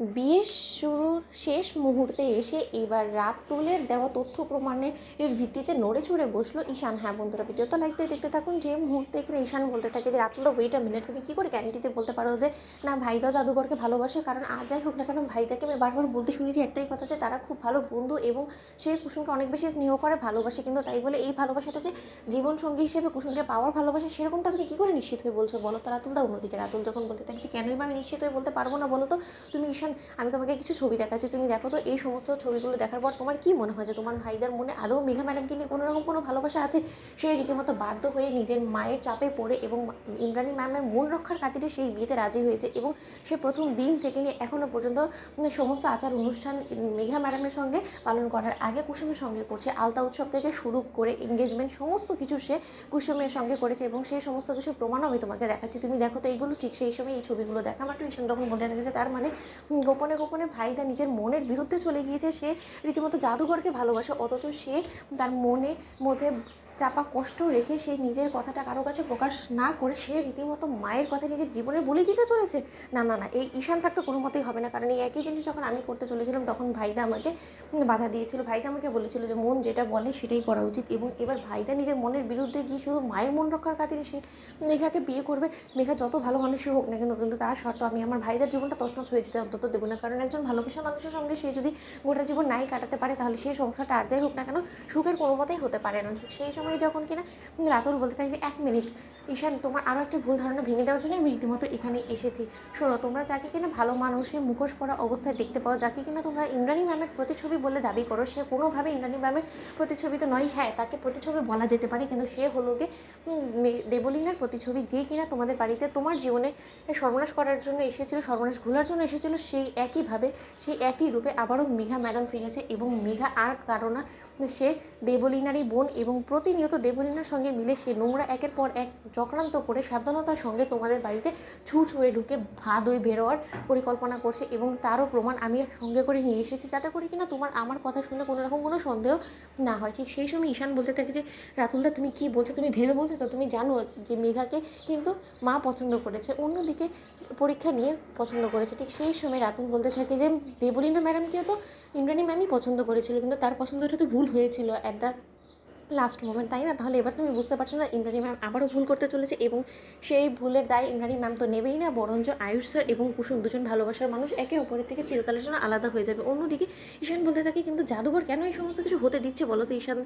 বিয়ের শুরুর শেষ মুহূর্তে এসে এবার রাতুলের দেওয়া তথ্য প্রমাণের ভিত্তিতে নড়ে চড়ে বসলো ঈশান। হ্যাঁ বন্ধুরা, ভিডিও তো লাইক দিয়ে দেখতে থাকুন। যে মুহূর্তে এখানে ঈশান বলতে থাকে যে রাতুল, ওয়েট আ মিনিট, তুমি কী করে গ্যারান্টিতে বলতে পারো যে না ভাইদা জাদুঘরকে ভালোবাসে? কারণ আর যাই হোক না কেন, ভাইদাকে আমি বারবার বলতে শুনেছি একটাই কথা, যে তারা খুব ভালো বন্ধু এবং সে কুসুমকে অনেক বেশি স্নেহ করে, ভালোবাসে। কিন্তু তাই বলে এই ভালোবাসাটা যে জীবনসঙ্গী হিসেবে কুসুমকে পাওয়ার ভালোবাসে, সেরকমটা তুমি কী করে নিশ্চিত হয়ে বলছো বলো তো রাতুল? দা অন্যদিকে রাতুল যখন বলতে থাকে যে কেনই বা আমি নিশ্চিত হয়ে বলতে পারবো না বলো তো? তুমি ঈশান, আমি তোমাকে কিছু ছবি দেখাচ্ছি, তুমি দেখো তো এই সমস্ত ছবিগুলো দেখার পর তোমার কি মনে হয় যে তোমার ভাইদের মনে আদৌ মেঘা ম্যাডামকে নিয়ে কোনো রকম কোনো ভালোবাসা আছে? সে রীতিমতো বাধ্য হয়ে নিজের মায়ের চাপে পড়ে এবং ইন্দ্রাণী ম্যামের মন রক্ষার খাতিরে সেই বিয়েতে রাজি হয়েছে এবং সে প্রথম দিন থেকে নিয়ে এখনও পর্যন্ত সমস্ত আচার অনুষ্ঠান মেঘা ম্যাডামের সঙ্গে পালন করার আগে কুসুমের সঙ্গে করছে। আলতা উৎসব থেকে শুরু করে এঙ্গেজমেন্ট সমস্ত কিছু সে কুসুমের সঙ্গে করেছে এবং সেই সমস্ত কিছু প্রমাণও আমি তোমাকে দেখাচ্ছি, তুমি দেখো তো এইগুলো। ঠিক সেই সময় এই ছবিগুলো দেখা মাত্র ঈশান যখন বলতে থাকে তার মানে গোপনে গোপনে ভাইদা নিজের মনের বিরুদ্ধে চলে গিয়েছে। সে রীতিমতো জাদুঘরকে ভালোবাসে, অথচ সে তার মনের মধ্যে চাপা কষ্ট রেখে সে নিজের কথাটা কারো কাছে প্রকাশ না করে সে রীতিমতো মায়ের কথা নিজের জীবনে বলে দিতে চলেছে। না না না, এই ঈশান থাকতে কোনো মতেই হবে না। কারণ এই একই জিনিস যখন আমি করতে চলেছিলাম তখন ভাইদা আমাকে বাধা দিয়েছিল। ভাইদা আমাকে বলেছিল যে মন যেটা বলে সেটাই করা উচিত, এবং এবার ভাইদা নিজের মনের বিরুদ্ধে গিয়ে শুধু মায়ের মন রক্ষার খাতিরে সে মেঘাকে বিয়ে করবে। মেঘা যত ভালো মানুষই হোক না কিন্তু, কিন্তু তার শর্ত আমি আমার ভাইদের জীবনটা তছনছ হয়ে যেতে অন্তত দেবো না। কারণ একজন ভালোবাসা মানুষের সঙ্গে সে যদি গোটা জীবন নাই কাটাতে পারে তাহলে সেই সংসারটা আর যাই হোক না কেন সুখের কোনো মতেই হতে পারে না। ঠিক সেই সময় যখন কিনা রাতুল বলতে থাকে যে 1 মিনিট ঈশান, তোমার আরও একটা ভুল ধারণা ভেঙে দেওয়ার জন্য আমি রীতিমতো এখানে এসেছি। শোনো, তোমরা যাকে কিনা ভালো মানুষের মুখোশ পরা অবস্থায় দেখতে পাও, যাকে কিনা তোমরা ইন্দ্রাণী ম্যামের প্রতিছবি বলে দাবি করো, সে কোনোভাবে ইন্দ্রাণী ম্যামের প্রতিছবি তো নয়। হ্যাঁ, তাকে প্রতিছবি বলা যেতে পারে, কিন্তু সে হলো গিয়ে দেবলীনার প্রতিছবি, যে কিনা তোমাদের বাড়িতে তোমার জীবনে সর্বনাশ করার জন্য এসেছিল, সর্বনাশ ঘোলার জন্য এসেছিল। সেই একইভাবে সেই একই রূপে আবারও মেঘা ম্যাডাম ফিরেছে এবং মেঘা আর কারো না, সে দেবলীনারই বোন এবং প্রতিনিয়ত দেবলীনার সঙ্গে মিলে সে নোংরা একের পর এক চক্রান্ত করে সাবধানতার সঙ্গে তোমাদের বাড়িতে ছুঁচ হয়ে ঢুকে ভাদ হয়ে বেরোয়ার পরিকল্পনা করছে। এবং তারও প্রমাণ আমি সঙ্গে করে নিয়ে এসেছি, যাতে করে কিনা তোমার আমার কথা শুনে কোনো রকম কোনো সন্দেহ না হয়। ঠিক সেই সময় ঈশান বলতে থাকে যে রাতুলদা, তুমি কী বলছো? তুমি ভেবে বলছো তো? তুমি জানো যে মেঘাকে কিন্তু মা পছন্দ করেছে, অন্যদিকে পরীক্ষা নিয়ে পছন্দ করেছে। ঠিক সেই সময় রাতুল বলতে থাকে যে দেবলীনা ম্যাডামকেও তো ইন্দ্রাণী ম্যামই পছন্দ করেছিল, কিন্তু তার পছন্দটা তো ভুল হয়েছিল অ্যাট দ্য লাস্ট মোমেন্ট, তাই না? তাহলে এবার তুমি বুঝতে পারছো না ইন্দ্রাণী ম্যাম আবারও ভুল করতে চলেছে, এবং সেই ভুলের দায় ইন্দ্রাণী ম্যাম তো নেবেই না, বরঞ্চ আয়ুষ স্যার এবং কুসুম দুজন ভালোবাসার মানুষ একে অপরের থেকে চিরকালের জন্য আলাদা হয়ে যাবে। অন্যদিকে ঈশান বলতে থাকে কিন্তু জাদুঘর কেন এই সমস্ত কিছু হতে দিচ্ছে বলো তো ঈশান?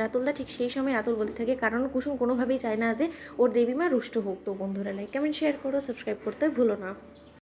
রাতুলদা, ঠিক সেই সময় রাতুল বলতে থাকে কারণ কুসুম কোনোভাবেই চায় না যে ওর দেবী মা রুষ্ট হোক। তো বন্ধুরা, লাইক কমেন্ট শেয়ার করো, সাবস্ক্রাইব করতে ভুলো না।